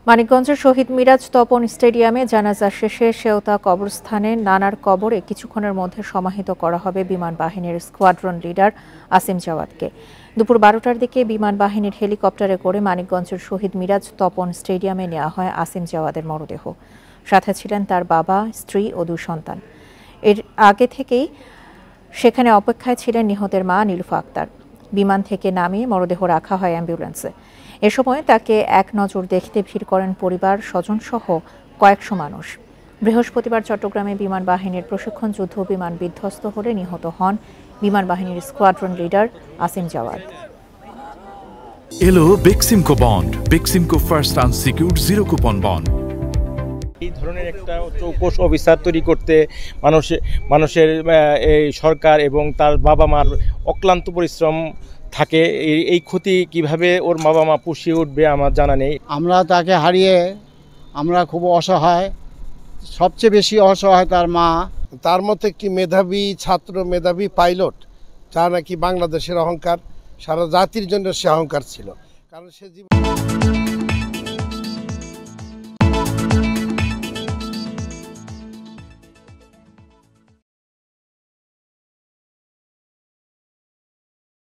মানিকগঞ্জের শহীদ মিরাজ তপন স্টেডিয়ামে জানাজা শেষে সেওতা কবরস্থানে নানার কবরে কিছুক্ষণের মধ্যে সমাহিত করা হবে বিমান বাহিনীর স্কোয়াড্রন লিডার আসিম জাওয়াদকে। দুপুর 12টার দিকে বিমান বাহিনীর হেলিকপ্টারে করে মানিকগঞ্জের শহীদ মিরাজ তপন স্টেডিয়ামে নেওয়া হয় আসিম জাওয়াদের মরদেহ। সাথে ছিলেন তার বাবা, স্ত্রী ও 2 সন্তান। এর আগে থেকেই সেখানে অপেক্ষায় ছিলেন নিহতের মা নীলুফা আক্তার। বিমান থেকে নামিয়ে মরদেহ রাখা হয় অ্যাম্বুলেন্সে। এ সময় তাকে এক নজর দেখতে ভিড় করেন পরিবার, স্বজনসহ কয়েকশো মানুষ। বৃহস্পতিবার চট্টগ্রামে বিমান বাহিনীর প্রশিক্ষণ যুদ্ধ বিমান বিধ্বস্ত হলে নিহত হন বিমান বাহিনীর স্কোয়াড্রন লিডার আসিম জাওয়াদ। এলো Beximco bond, Beximco first unsecured zero coupon bond. এই ধরনের একটা চৌকস অফিসার তৈরি করতে মানুষের এই সরকার এবং তার বাবা মার অক্লান্ত পরিশ্রম থাকে। এই ক্ষতি কিভাবে ওর বাবা মা পুষিয়ে উঠবে আমার জানা নেই। আমরা তাকে হারিয়ে আমরা খুব অসহায়, সবচেয়ে বেশি অসহায় তার মা। তার মতো একটি মেধাবী ছাত্র, মেধাবী পাইলট, যা নাকি বাংলাদেশের অহংকার, সারা জাতির জন্য সে অহংকার ছিল। কারণ সে